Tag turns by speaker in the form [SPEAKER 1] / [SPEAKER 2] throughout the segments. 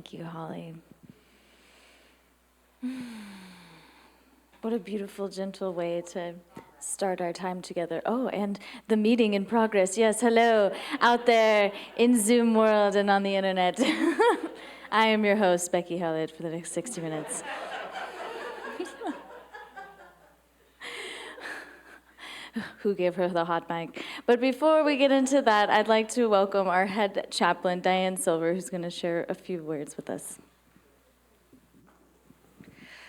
[SPEAKER 1] Thank you, Holly. What a beautiful, gentle way to start our time together. Oh, and the meeting in progress. Yes, hello, out there in Zoom world and on the internet. I am your host, Becky Hallett, for the next 60 minutes. Who gave her the hot mic? But before we get into that, I'd like to welcome our head chaplain, Diane Silver, who's going to share a few words with us.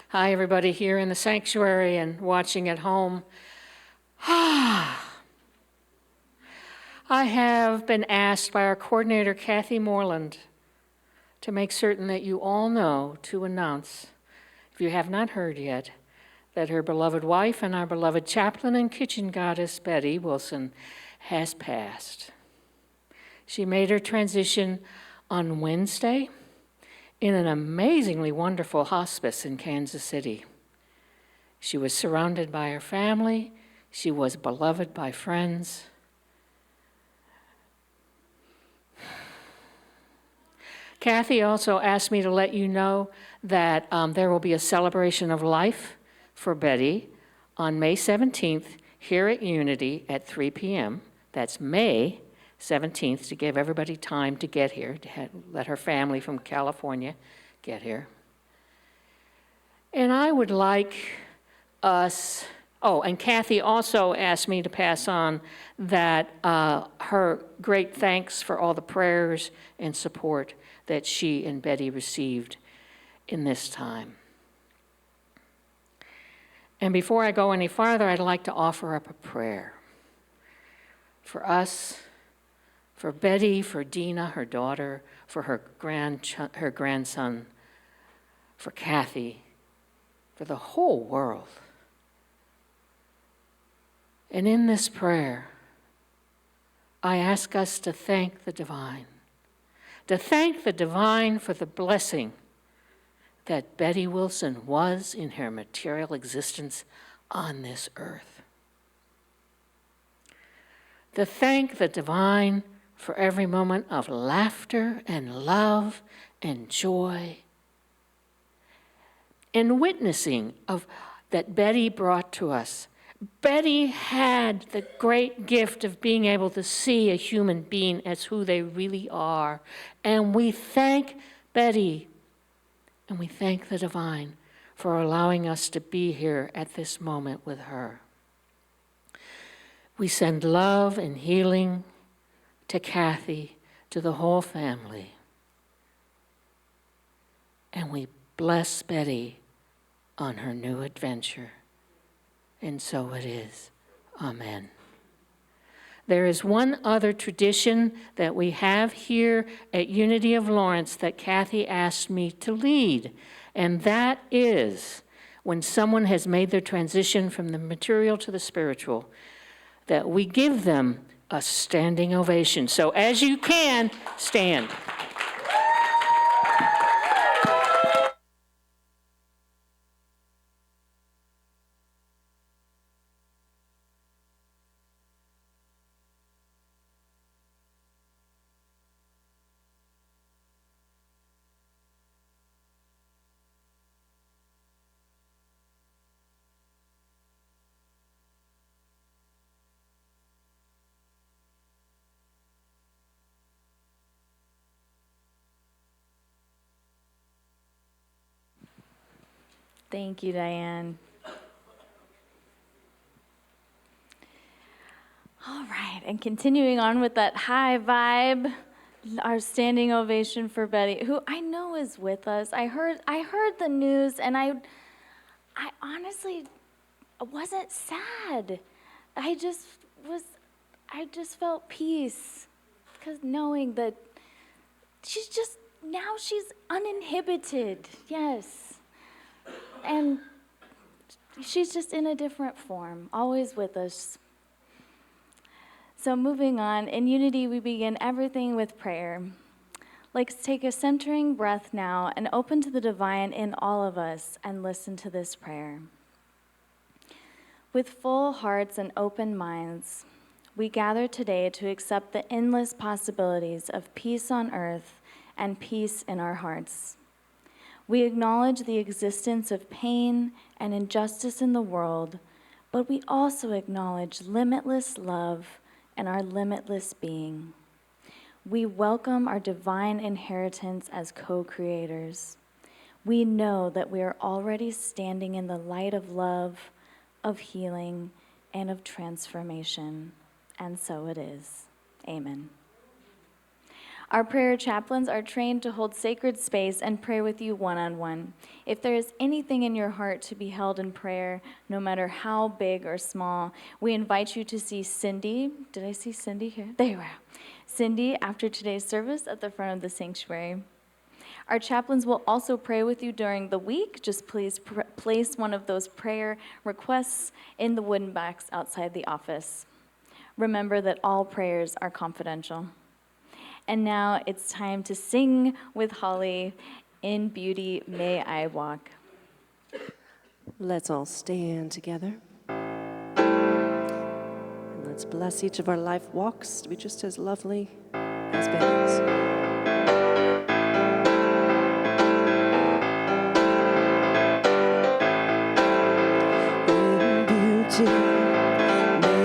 [SPEAKER 2] Hi, everybody here in the sanctuary and watching at home. I have been asked by our coordinator, Kathy Moreland, to make certain that you all know to announce, if you have not heard yet, that her beloved wife and our beloved chaplain and kitchen goddess, Betty Wilson, has passed. She made her transition on Wednesday in an amazingly wonderful hospice in Kansas City. She was surrounded by her family. She was beloved by friends. Kathy also asked me to let you know that there will be a celebration of life for Betty on May 17th here at Unity at 3 p.m. That's May 17th, to give everybody time to get here, to let her family from California get here. And I would like us, and Kathy also asked me to pass on that her great thanks for all the prayers and support that she and Betty received in this time. And before I go any farther, I'd like to offer up a prayer for us, for Betty, for Dina, her daughter, for her grandson, for Kathy, for the whole world. And in this prayer, I ask us to thank the divine, for the blessing that Betty Wilson was in her material existence on this earth. To thank the divine for every moment of laughter and love and joy and witnessing of that Betty brought to us. Betty had the great gift of being able to see a human being as who they really are. And we thank Betty and we thank the divine for allowing us to be here at this moment with her. We send love and healing to Kathy, to the whole family. And we bless Betty on her new adventure. And so it is. Amen. There is one other tradition that we have here at Unity of Lawrence that Kathy asked me to lead, and that is when someone has made their transition from the material to the spiritual, that we give them a standing ovation. So as you can, stand.
[SPEAKER 1] Thank you, Diane. All right, and continuing on with that high vibe, our standing ovation for Betty, who I know is with us. I heard the news, and I honestly wasn't sad. I just felt peace, because knowing that she's uninhibited, yes. And she's just in a different form, always with us. So moving on, in Unity we begin everything with prayer. Let's take a centering breath now and open to the divine in all of us and listen to this prayer. With full hearts and open minds, we gather today to accept the endless possibilities of peace on earth and peace in our hearts. We acknowledge the existence of pain and injustice in the world, but we also acknowledge limitless love and our limitless being. We welcome our divine inheritance as co-creators. We know that we are already standing in the light of love, of healing, and of transformation. And so it is. Amen. Our prayer chaplains are trained to hold sacred space and pray with you one-on-one. If there is anything in your heart to be held in prayer, no matter how big or small, we invite you to see Cindy. Did I see Cindy here? There you are. Cindy, after today's service at the front of the sanctuary. Our chaplains will also pray with you during the week. Just please place one of those prayer requests in the wooden box outside the office. Remember that all prayers are confidential. And now it's time to sing with Holly, "In Beauty May I Walk."
[SPEAKER 3] Let's all stand together. And let's bless each of our life walks to be just as lovely as Betty's. In beauty. In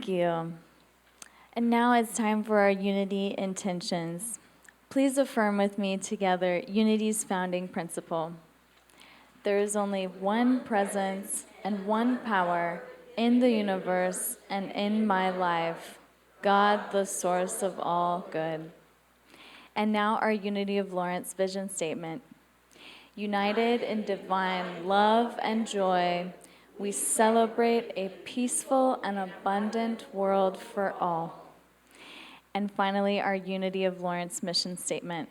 [SPEAKER 1] Thank you. And now it's time for our unity intentions. Please affirm with me together unity's founding principle. There is only one presence and one power in the universe and in my life, God, the source of all good. And now our Unity of Lawrence vision statement. United in divine love and joy, we celebrate a peaceful and abundant world for all. And finally, our Unity of Lawrence mission statement.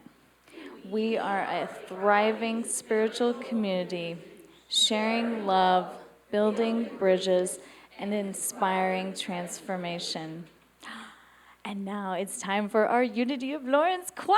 [SPEAKER 1] We are a thriving spiritual community, sharing love, building bridges, and inspiring transformation. And now it's time for our Unity of Lawrence choir!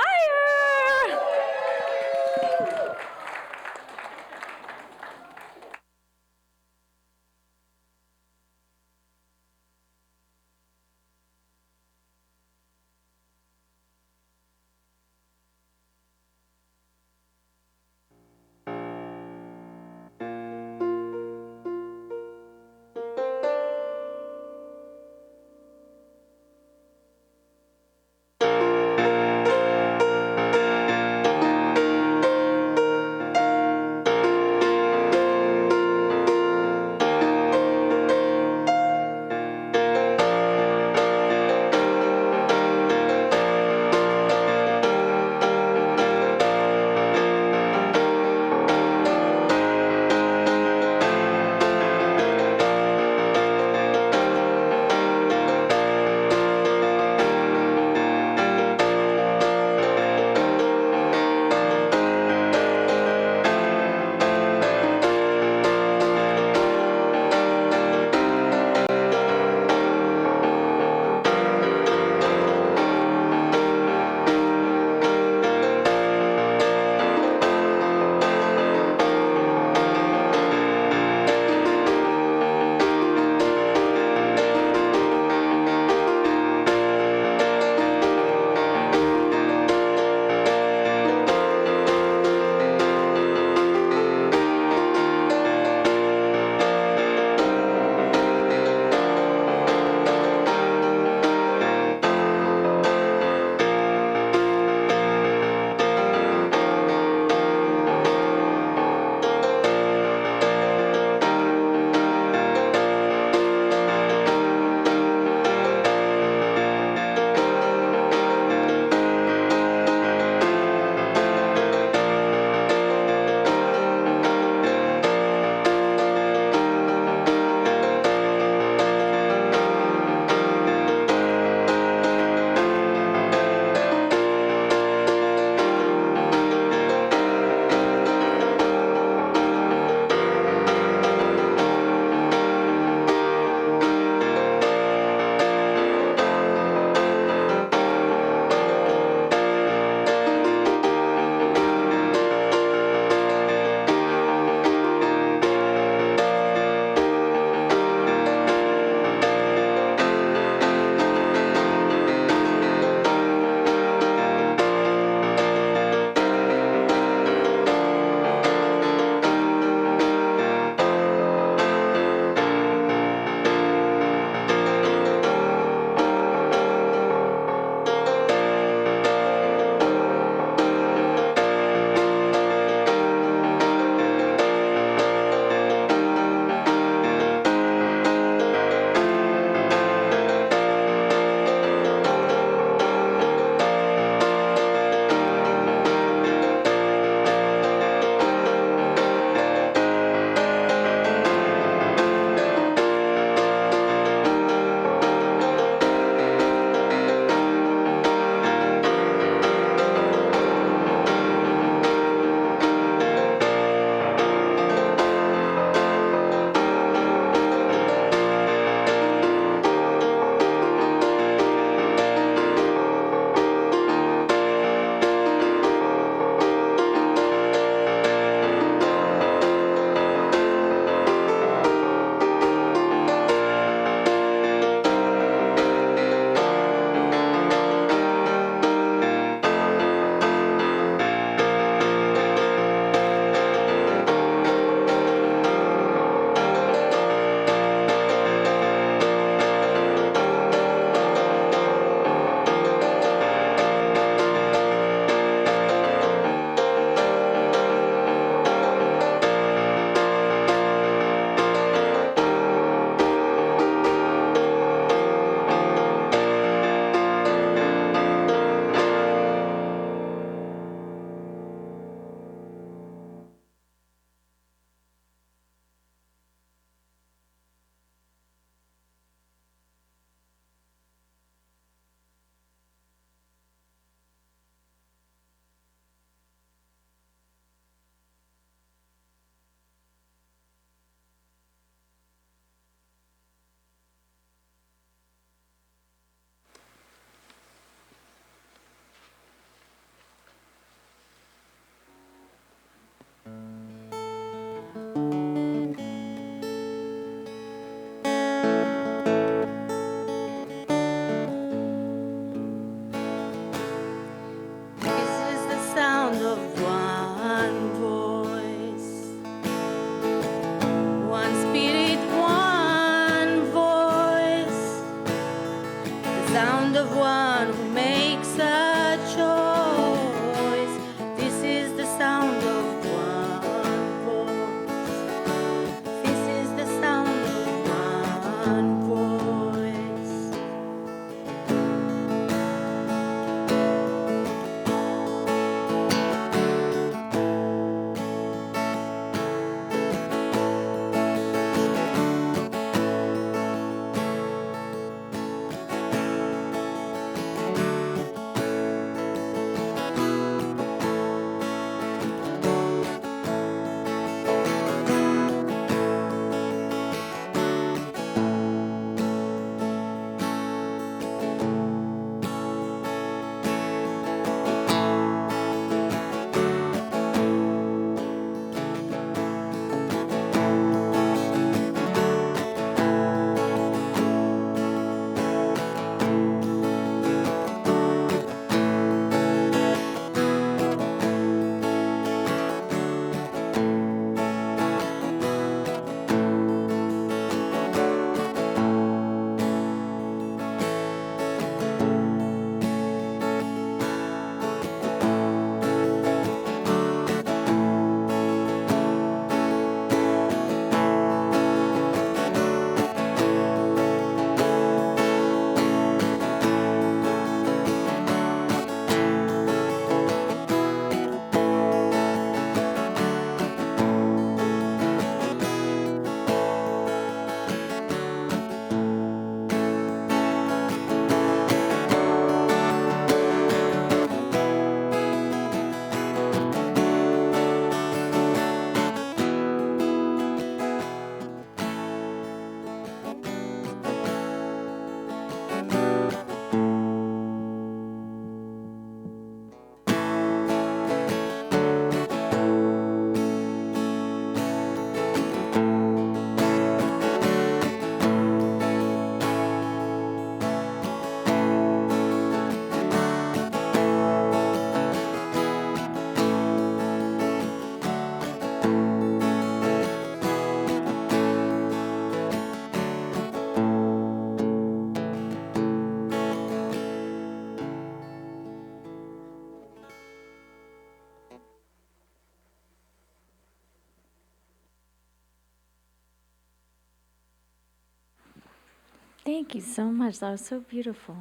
[SPEAKER 1] Thank you so much. That was so beautiful.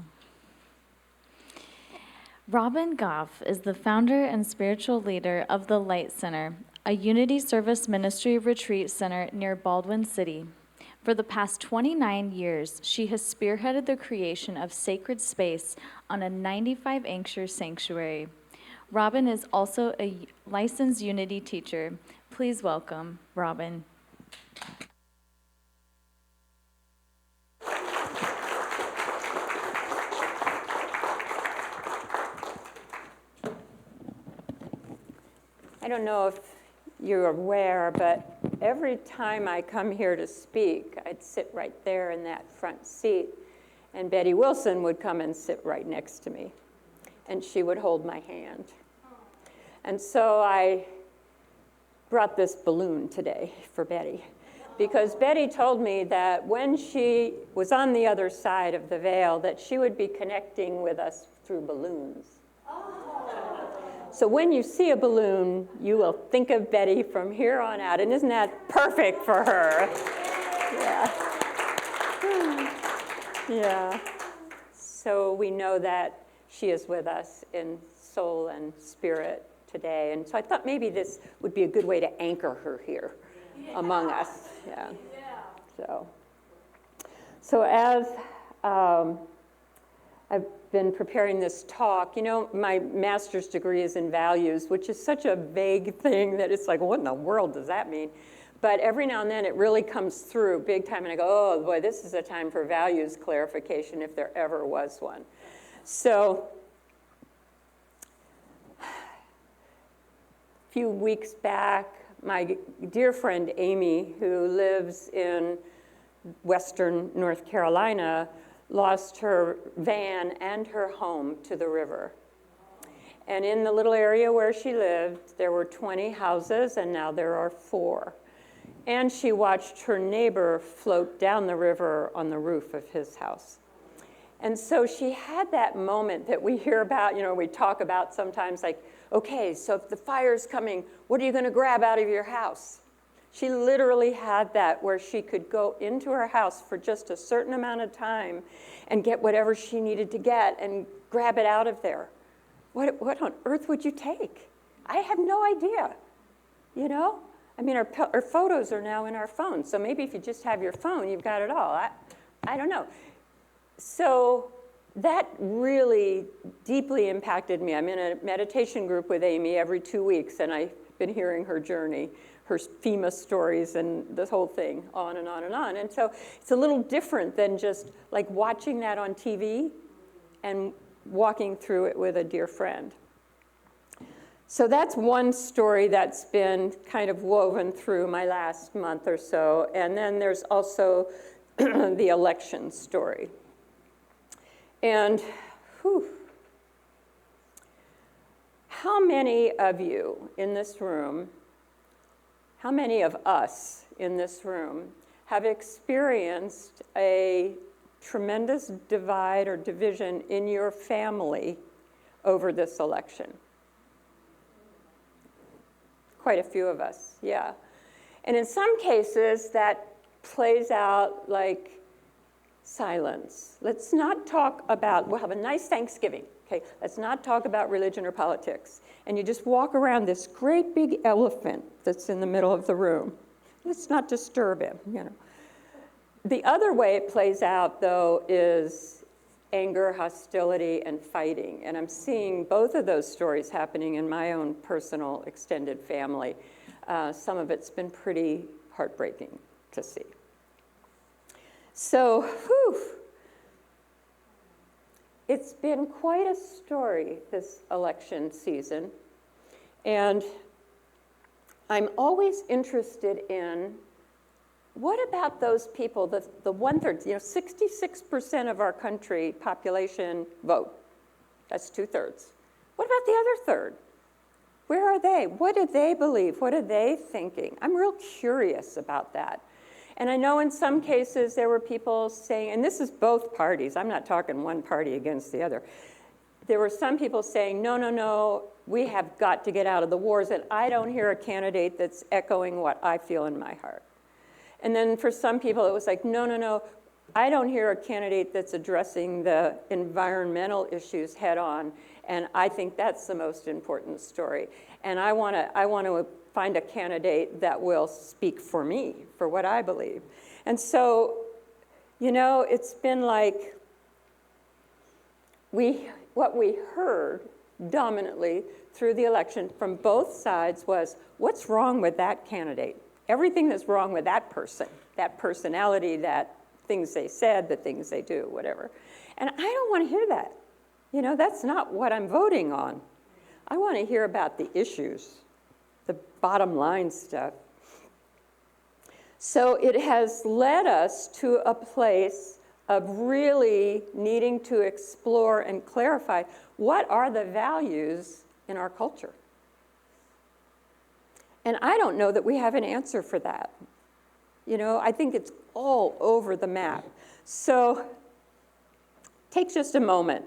[SPEAKER 1] Robin Goff is the founder and spiritual leader of the Light Center, a Unity Service Ministry retreat center near Baldwin City. For the past 29 years, she has spearheaded the creation of sacred space on a 95-acre sanctuary. Robin is also a licensed Unity teacher. Please welcome Robin.
[SPEAKER 4] I don't know if you're aware, but every time I come here to speak, I'd sit right there in that front seat, and Betty Wilson would come and sit right next to me, and she would hold my hand. And so I brought this balloon today for Betty, because Betty told me that when she was on the other side of the veil, that she would be connecting with us through balloons. So when you see a balloon, you will think of Betty from here on out. And isn't that perfect for her? Yeah. Yeah. So we know that she is with us in soul and spirit today. And so I thought maybe this would be a good way to anchor her here among us. Yeah. So as I've been preparing this talk, you know, my master's degree is in values, which is such a vague thing that it's like, what in the world does that mean? But every now and then it really comes through big time, and I go, oh boy, this is a time for values clarification if there ever was one. So a few weeks back, my dear friend Amy, who lives in Western North Carolina, lost her van and her home to the river. And in the little area where she lived, there were 20 houses, and now there are 4. And she watched her neighbor float down the river on the roof of his house. And so she had that moment that we hear about, you know, we talk about sometimes, like, okay, so if the fire's coming, what are you going to grab out of your house? She literally had that where she could go into her house for just a certain amount of time and get whatever she needed to get and grab it out of there. What on earth would you take? I have no idea, you know? I mean, our photos are now in our phones, so maybe if you just have your phone, you've got it all. I don't know. So that really deeply impacted me. I'm in a meditation group with Amy every 2 weeks, and I've been hearing her journey, her FEMA stories and this whole thing, on and on and on. And so it's a little different than just like watching that on TV and walking through it with a dear friend. So that's one story that's been kind of woven through my last month or so. And then there's also the election story. And how many of you in this room, how many of us in this room have experienced a tremendous divide or division in your family over this election? Quite a few of us, yeah. And in some cases, that plays out like silence. Let's not talk about, we'll have a nice Thanksgiving, okay? Let's not talk about religion or politics. And you just walk around this great big elephant that's in the middle of the room. Let's not disturb him, you know. The other way it plays out, though, is anger, hostility, and fighting. And I'm seeing both of those stories happening in my own personal extended family. Some of it's been pretty heartbreaking to see. So, it's been quite a story this election season. And I'm always interested in, what about those people, the 1/3, you know, 66% of our country population vote. That's 2/3. What about the other third? Where are they? What do they believe? What are they thinking? I'm real curious about that. And I know in some cases there were people saying, and this is both parties, I'm not talking one party against the other. There were some people saying, no, we have got to get out of the wars, and I don't hear a candidate that's echoing what I feel in my heart. And then for some people it was like, no, I don't hear a candidate that's addressing the environmental issues head on, and I think that's the most important story. And I want to find a candidate that will speak for me, for what I believe. And so, you know, it's been like what we heard dominantly through the election from both sides was, what's wrong with that candidate? Everything that's wrong with that person, that personality, that things they said, the things they do, whatever. And I don't want to hear that. You know, that's not what I'm voting on. I want to hear about the issues, the bottom line stuff. So it has led us to a place of really needing to explore and clarify what are the values in our culture. And I don't know that we have an answer for that. You know, I think it's all over the map. So take just a moment.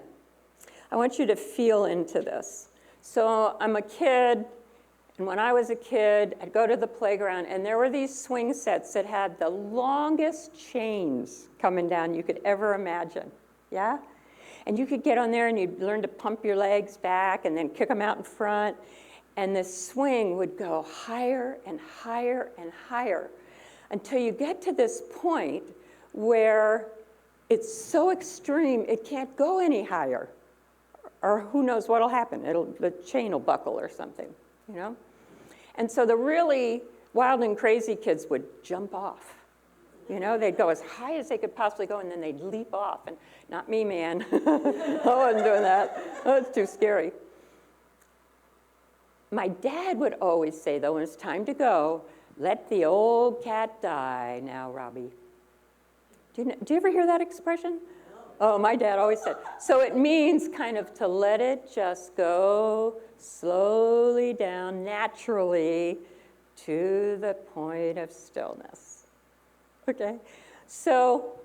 [SPEAKER 4] I want you to feel into this. So I'm a kid, and when I was a kid, I'd go to the playground, and there were these swing sets that had the longest chains coming down you could ever imagine, yeah? And you could get on there, and you'd learn to pump your legs back and then kick them out in front, and the swing would go higher and higher and higher until you get to this point where it's so extreme it can't go any higher, or who knows what'll happen. The chain will buckle or something, you know? And so the really wild and crazy kids would jump off. You know, they'd go as high as they could possibly go, and then they'd leap off. And not me, man. I wasn't doing that. Oh, it's too scary. My dad would always say, though, when it's time to go, let the old cat die now, Robbie. Do you ever hear that expression? Oh, my dad always said. So it means kind of to let it just go slowly down naturally to the point of stillness. Okay? So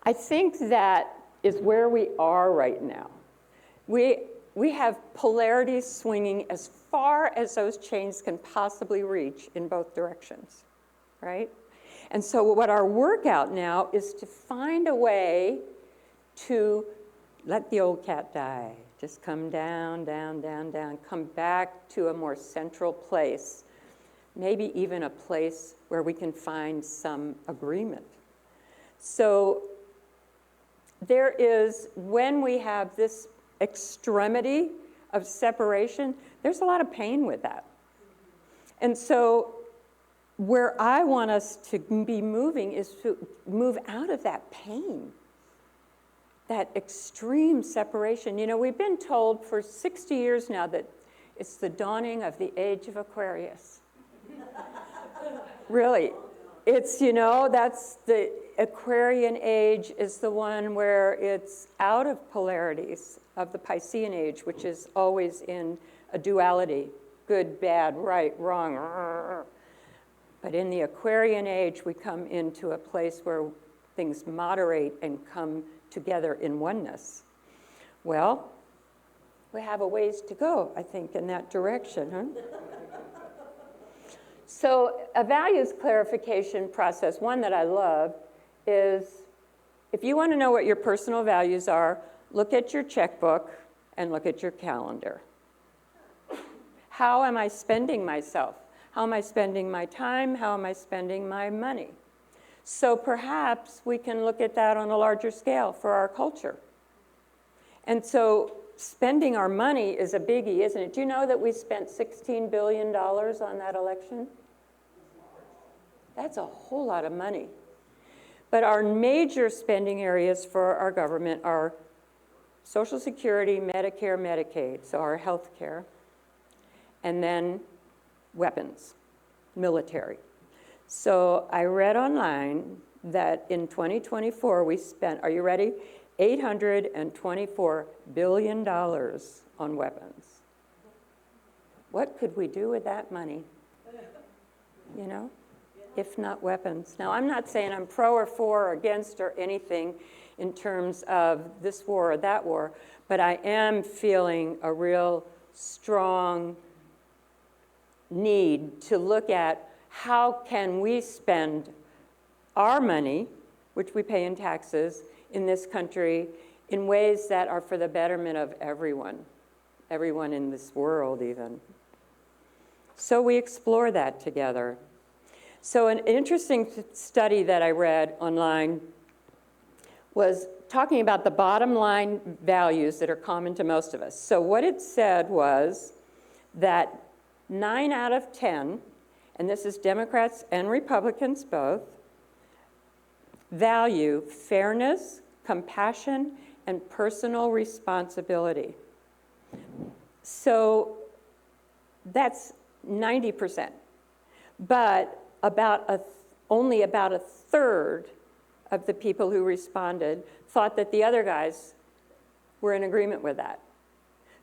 [SPEAKER 4] I think that is where we are right now. We have polarities swinging as far as those chains can possibly reach in both directions, right? And so what our workout now is to find a way to let the old cat die. Just come down, down, down, down, come back to a more central place, maybe even a place where we can find some agreement. So there is, when we have this extremity of separation, there's a lot of pain with that. And so where I want us to be moving is to move out of that pain, that extreme separation. You know, we've been told for 60 years now that it's the dawning of the age of Aquarius. Really, it's, you know, that's the Aquarian age is the one where it's out of polarities of the Piscean age, which is always in a duality, good, bad, right, wrong. But in the Aquarian age, we come into a place where things moderate and come together in oneness. Well, we have a ways to go, I think, in that direction, huh? So a values clarification process, one that I love, is if you want to know what your personal values are, look at your checkbook and look at your calendar. How am I spending myself? How am I spending my time? How am I spending my money? So perhaps we can look at that on a larger scale for our culture. And so spending our money is a biggie, isn't it? Do you know that we spent $16 billion on that election? That's a whole lot of money. But our major spending areas for our government are Social Security, Medicare, Medicaid, so our health care, and then weapons, military. So I read online that in 2024 we spent, are you ready? $824 billion on weapons. What could we do with that money? You know, if not weapons. Now, I'm not saying I'm pro or for or against or anything in terms of this war or that war, but I am feeling a real strong need to look at how can we spend our money, which we pay in taxes in this country, in ways that are for the betterment of everyone in this world even. So we explore that together. So an interesting study that I read online was talking about the bottom line values that are common to most of us. So what it said was that 9 out of 10, and this is Democrats and Republicans both, value fairness, compassion, and personal responsibility. So that's 90%. But only about a third of the people who responded thought that the other guys were in agreement with that.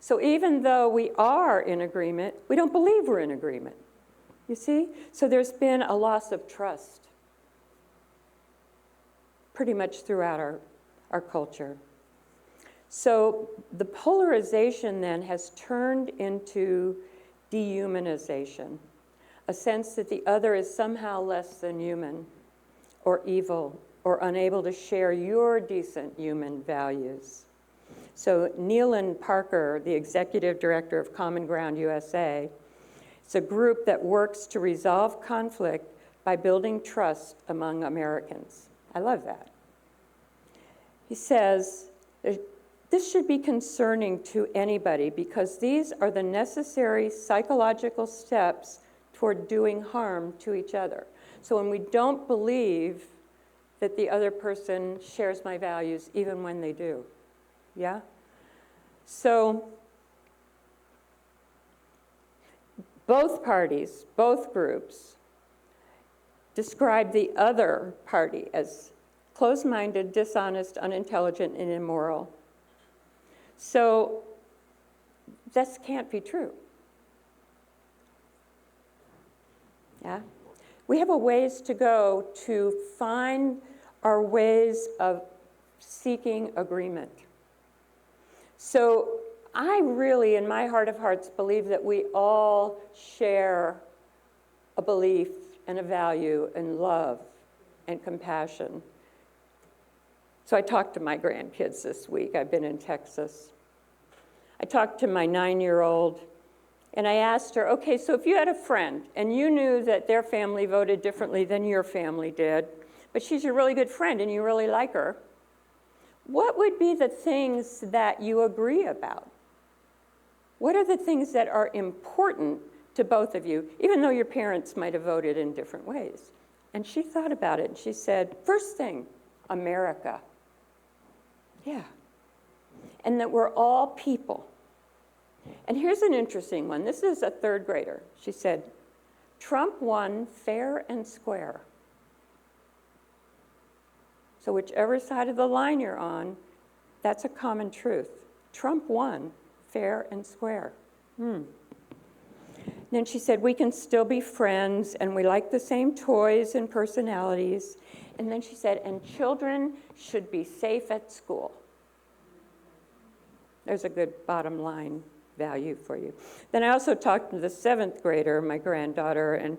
[SPEAKER 4] So even though we are in agreement, we don't believe we're in agreement. You see? So there's been a loss of trust pretty much throughout our culture. So the polarization then has turned into dehumanization, a sense that the other is somehow less than human or evil or unable to share your decent human values. So Neelan Parker, the executive director of Common Ground USA, it's a group that works to resolve conflict by building trust among Americans. I love that. He says, this should be concerning to anybody because these are the necessary psychological steps toward doing harm to each other. So when we don't believe that the other person shares my values, even when they do, yeah? So both parties, both groups, describe the other party as closed-minded, dishonest, unintelligent, and immoral. So this can't be true. Yeah? We have a ways to go to find our ways of seeking agreement. So I really, in my heart of hearts, believe that we all share a belief and a value and love and compassion. So I talked to my grandkids this week. I've been in Texas. I talked to my 9-year-old, and I asked her, okay, so if you had a friend and you knew that their family voted differently than your family did, but she's your really good friend and you really like her, what would be the things that you agree about? What are the things that are important to both of you, even though your parents might have voted in different ways? And she thought about it, and she said, first thing, America. Yeah. And that we're all people. And here's an interesting one. This is a 3rd grader. She said, Trump won fair and square. So whichever side of the line you're on, that's a common truth. Trump won fair and square. Then she said, we can still be friends, and we like the same toys and personalities. And then she said, and children should be safe at school. There's a good bottom line value for you. Then I also talked to the 7th grader, my granddaughter, and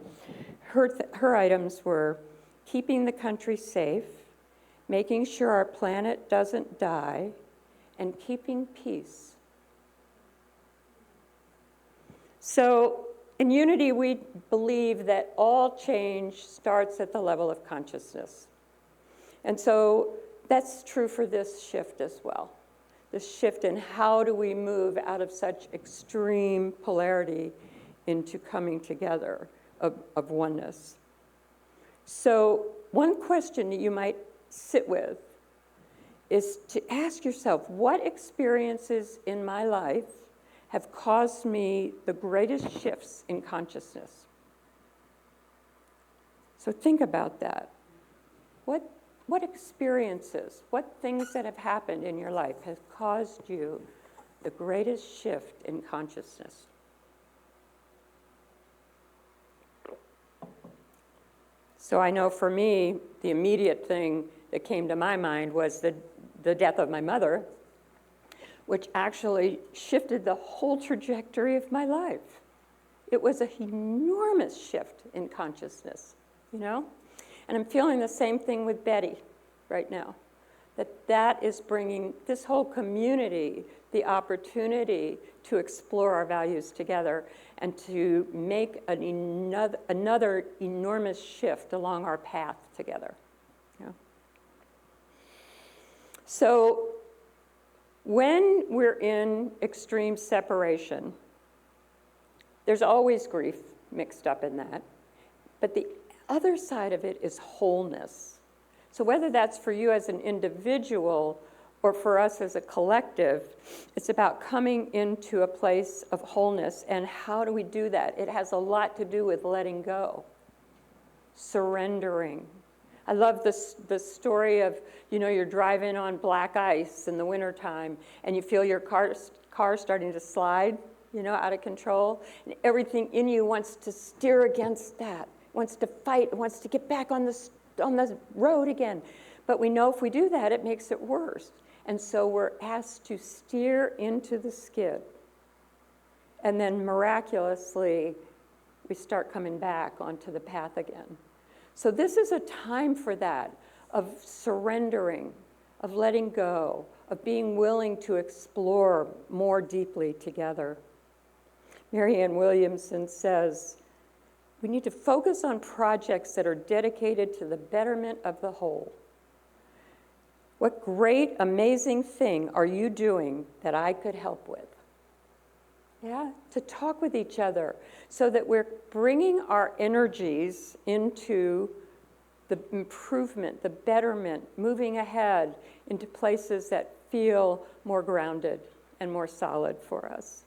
[SPEAKER 4] her items were keeping the country safe, making sure our planet doesn't die, and keeping peace. So in Unity, we believe that all change starts at the level of consciousness. And so that's true for this shift as well. This shift in how do we move out of such extreme polarity into coming together of oneness. So one question that you might sit with is to ask yourself, what experiences in my life have caused me the greatest shifts in consciousness? So think about that. What experiences, what things that have happened in your life have caused you the greatest shift in consciousness? So I know for me, the immediate thing that came to my mind was the death of my mother, which actually shifted the whole trajectory of my life. It was an enormous shift in consciousness, you know? And I'm feeling the same thing with Betty right now, that is bringing this whole community the opportunity to explore our values together and to make another enormous shift along our path together. Yeah. So when we're in extreme separation, there's always grief mixed up in that. But the other side of it is wholeness. So whether that's for you as an individual or for us as a collective, it's about coming into a place of wholeness. And how do we do that? It has a lot to do with letting go, surrendering. I love the story of, you're driving on black ice in the wintertime and you feel your car starting to slide, out of control. And everything in you wants to steer against that, wants to fight, wants to get back on the road again. But we know if we do that, it makes it worse. And so we're asked to steer into the skid. And then miraculously, we start coming back onto the path again. So this is a time for that, of surrendering, of letting go, of being willing to explore more deeply together. Marianne Williamson says, we need to focus on projects that are dedicated to the betterment of the whole. What great, amazing thing are you doing that I could help with? Yeah, to talk with each other so that we're bringing our energies into the improvement, the betterment, moving ahead into places that feel more grounded and more solid for us.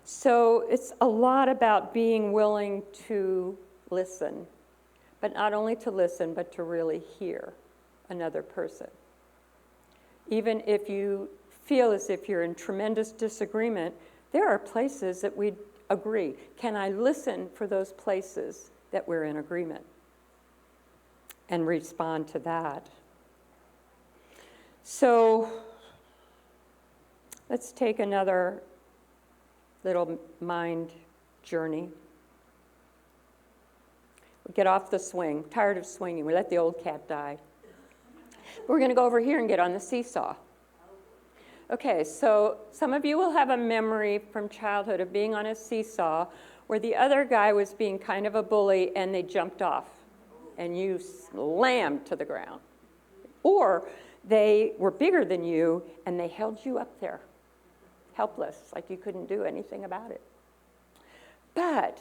[SPEAKER 4] So it's a lot about being willing to listen, but not only to listen, but to really hear another person. Even if you feel as if you're in tremendous disagreement, there are places that we agree. Can I listen for those places that we're in agreement and respond to that? So let's take another little mind journey. We get off the swing, tired of swinging. We let the old cat die. We're going to go over here and get on the seesaw. Okay, so some of you will have a memory from childhood of being on a seesaw where the other guy was being kind of a bully and they jumped off and you slammed to the ground. Or they were bigger than you and they held you up there, helpless, like you couldn't do anything about it. But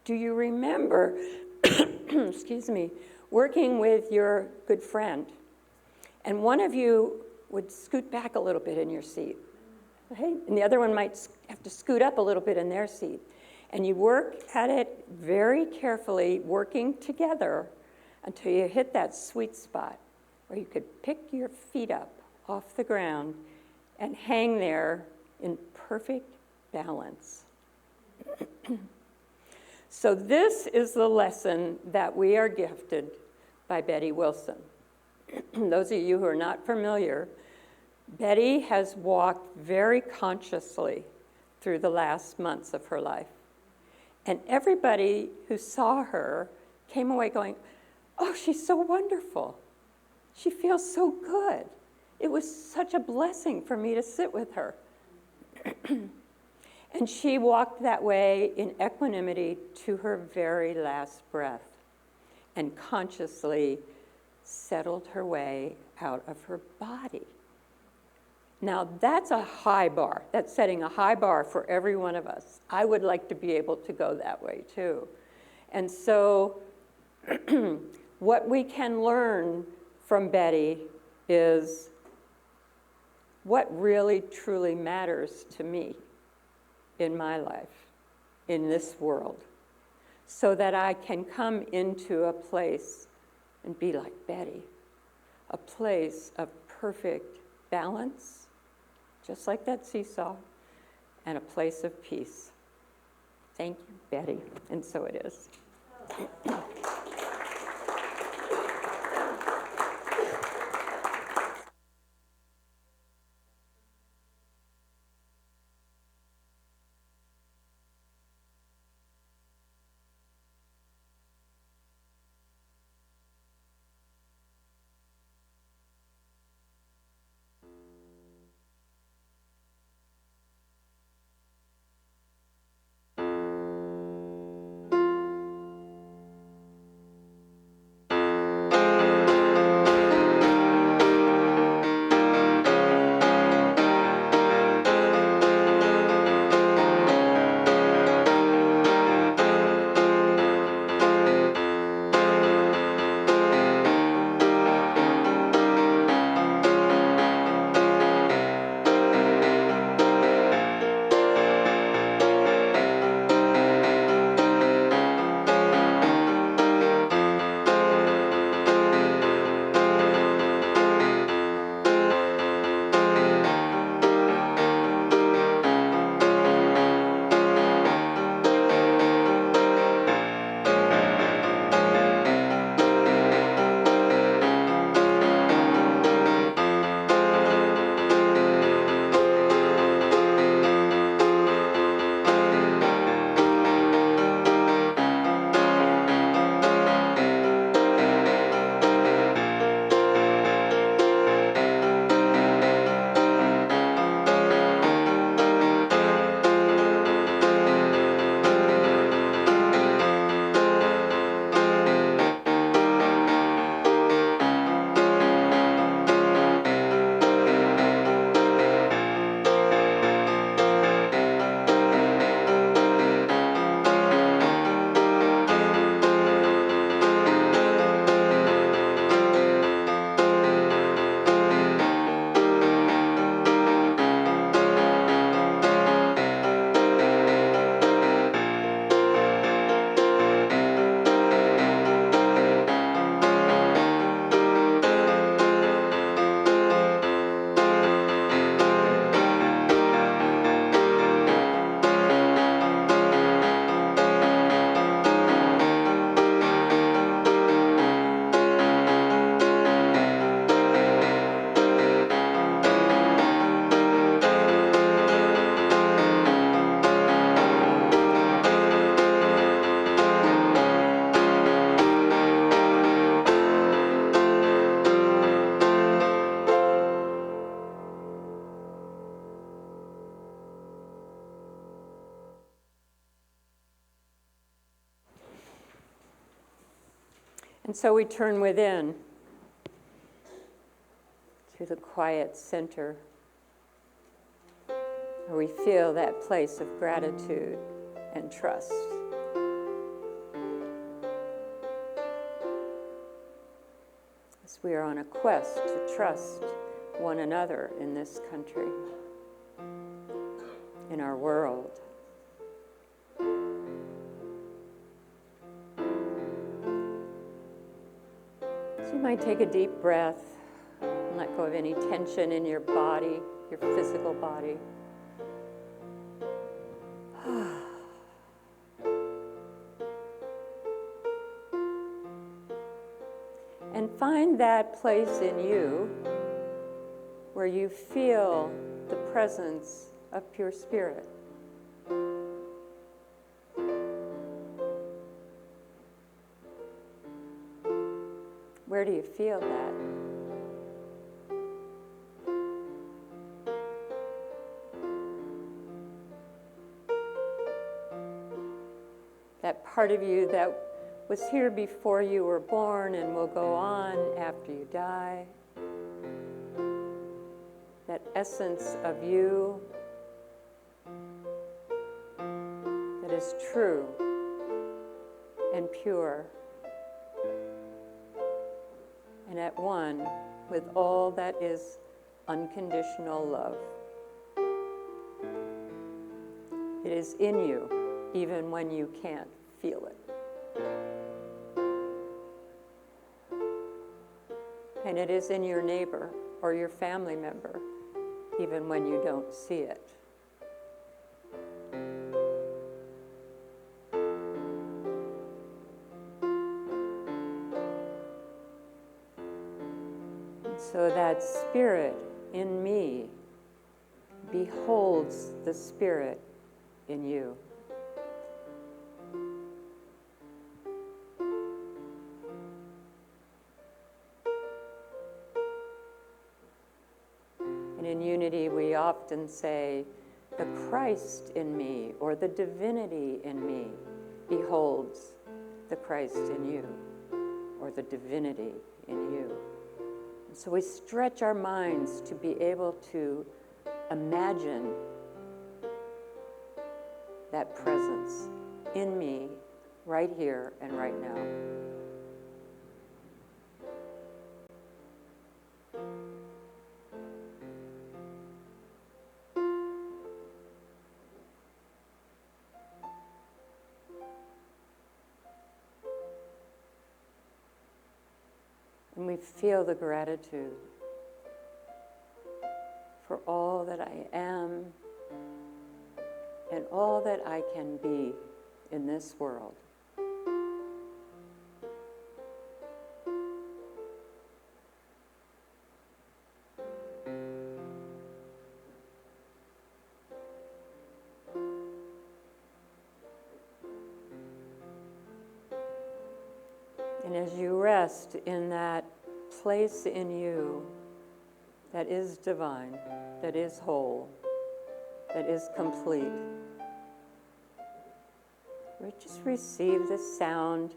[SPEAKER 4] do you remember, excuse me, working with your good friend, and one of you would scoot back a little bit in your seat, right? And the other one might have to scoot up a little bit in their seat. And you work at it very carefully, working together until you hit that sweet spot where you could pick your feet up off the ground and hang there in perfect balance. So this is the lesson that we are gifted by Betty Wilson. Those of you who are not familiar, Betty has walked very consciously through the last months of her life. And everybody who saw her came away going, oh, she's so wonderful. She feels so good. It was such a blessing for me to sit with her. And she walked that way in equanimity to her very last breath and consciously settled her way out of her body. Now, that's a high bar. That's setting a high bar for every one of us. I would like to be able to go that way, too. And so what we can learn from Betty is what really, truly matters to me in my life, in this world, so that I can come into a place and be like Betty, a place of perfect balance, just like that seesaw, and a place of peace. Thank you, Betty, and so it is. And so we turn within to the quiet center, where we feel that place of gratitude and trust. As we are on a quest to trust one another in this country, in our world. So you might take a deep breath and let go of any tension in your body, your physical body. And find that place in you where you feel the presence of pure spirit. Where do you feel that? That part of you that was here before you were born and will go on after you die. That essence of you that is true and pure and at one with all that is unconditional love. It is in you even when you can't feel it. And it is in your neighbor or your family member, even when you don't see it. And so that spirit in me beholds the spirit in you. And in unity, we often say, the Christ in me, or the divinity in me, beholds the Christ in you, or the divinity in you. And so we stretch our minds to be able to imagine that presence in me, right here and right now. And we feel the gratitude for all that I am and all that I can be in this world. And as you rest in that place in you that is divine, that is whole, that is complete, just receive this sound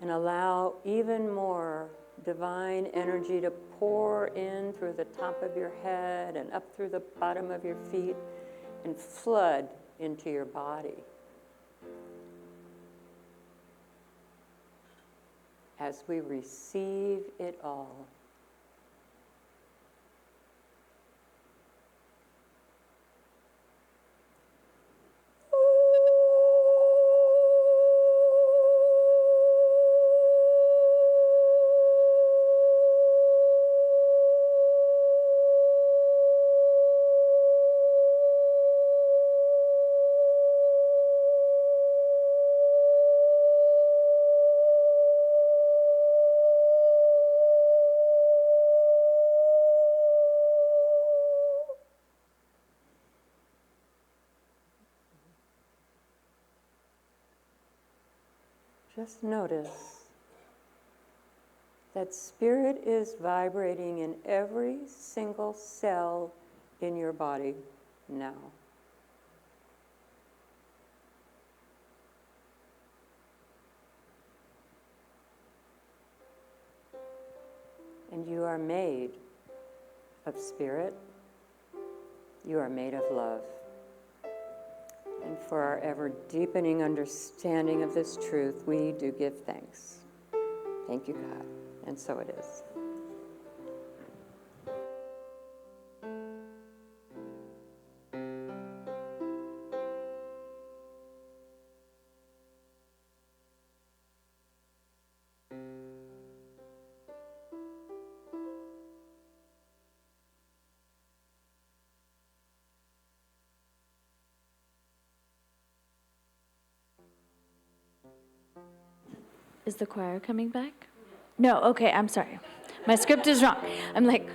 [SPEAKER 4] and allow even more divine energy to pour in through the top of your head and up through the bottom of your feet and flood into your body. As we receive it all. Just notice that spirit is vibrating in every single cell in your body now. and you are made of spirit. You are made of love. And for our ever deepening understanding of this truth, we do give thanks. Thank you, God. And so it is.
[SPEAKER 1] Is the choir coming back? No, okay, I'm sorry. My script is wrong. I'm like,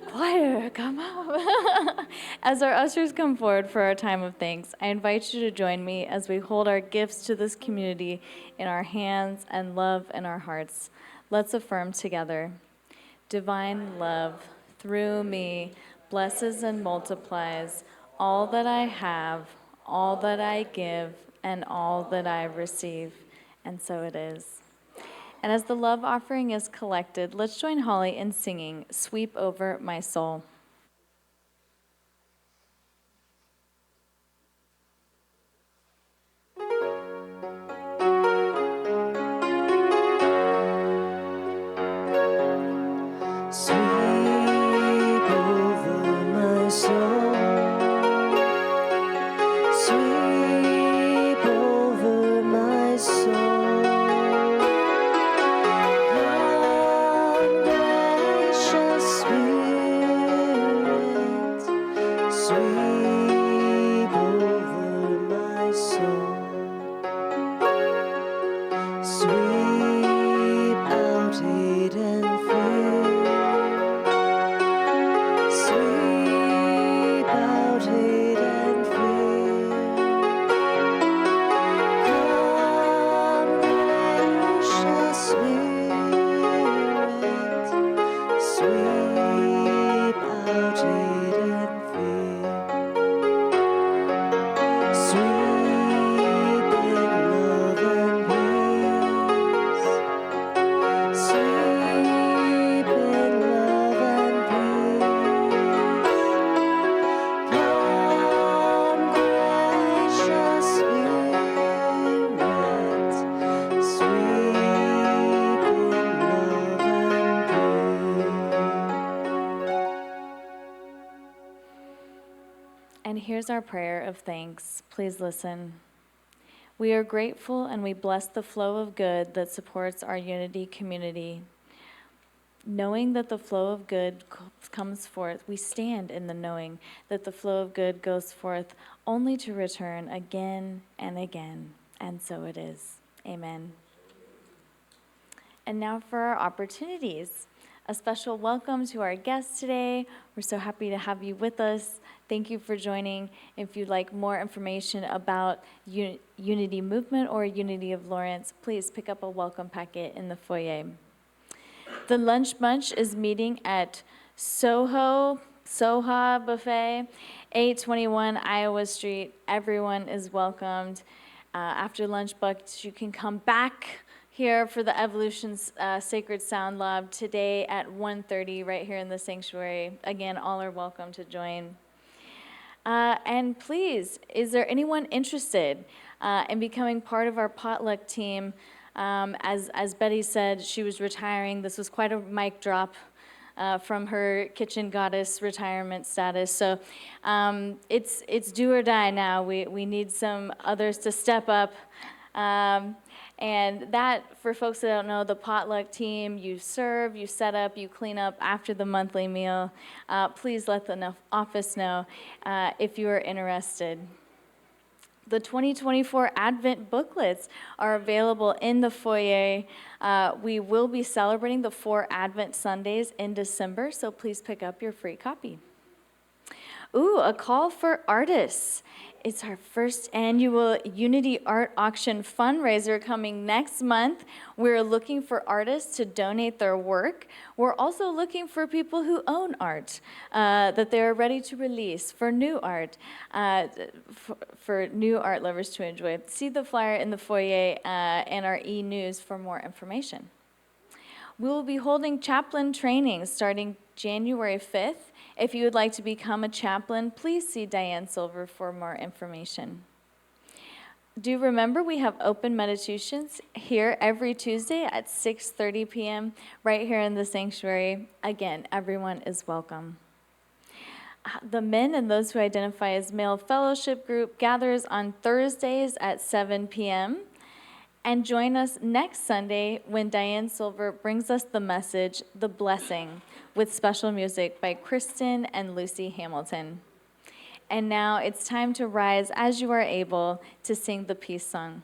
[SPEAKER 1] choir, come up. As our ushers come forward for our time of thanks, I invite you to join me as we hold our gifts to this community in our hands and love in our hearts. Let's affirm together. Divine love, through me, blesses and multiplies all that I have, all that I give, and all that I receive. And so it is. And as the love offering is collected, let's join Holly in singing, Sweep Over My Soul.
[SPEAKER 3] Sweep over my soul. Sweep over my soul. Come, gracious Spirit, sweep over my soul. Sweep out hate and fear. Sweep out hate and fear. Come, gracious Spirit, sweep out hate and fear. Sweep in love and peace. Sweep in love and peace. Come, gracious Spirit, sweep in love and peace.
[SPEAKER 1] And here's our prayer of thanks. Please listen. We are grateful and we bless the flow of good that supports our unity community. Knowing that the flow of good comes forth, we stand in the knowing that the flow of good goes forth only to return again and again. And so it is. Amen. And now for our opportunities. A special welcome to our guests today. We're so happy to have you with us. Thank you for joining. If you'd like more information about Unity Movement or Unity of Lawrence, please pick up a welcome packet in the foyer. The Lunch Bunch is meeting at Soha Buffet, 821 Iowa Street. Everyone is welcomed. After lunch bunch, you can come back here for the Evolution's Sacred Sound Lab today at 1:30 right here in the sanctuary. Again, all are welcome to join. And please, is there anyone interested in becoming part of our potluck team? As Betty said, she was retiring. This was quite a mic drop from her kitchen goddess retirement status. So it's do or die now. We need some others to step up. And that, for folks that don't know, the potluck team, you serve, you set up, you clean up after the monthly meal. Please let the office know if you are interested. The 2024 Advent booklets are available in the foyer. We will be celebrating the 4 Advent Sundays in December, so please pick up your free copy. Ooh, a call for artists. It's our first annual Unity Art Auction fundraiser coming next month. We're looking for artists to donate their work. We're also looking for people who own art that they're ready to release for new art, for new art lovers to enjoy. See the flyer in the foyer and our e-news for more information. We will be holding chaplain trainings starting January 5th. If you would like to become a chaplain, please see Diane Silver for more information. Do remember we have open meditations here every Tuesday at 6:30 p.m. right here in the sanctuary. Again, everyone is welcome. The men and those who identify as male fellowship group gathers on Thursdays at 7 p.m. And join us next Sunday when Diane Silver brings us the message, The Blessing, with special music by Kristen and Lucy Hamilton. And now it's time to rise as you are able to sing the peace song.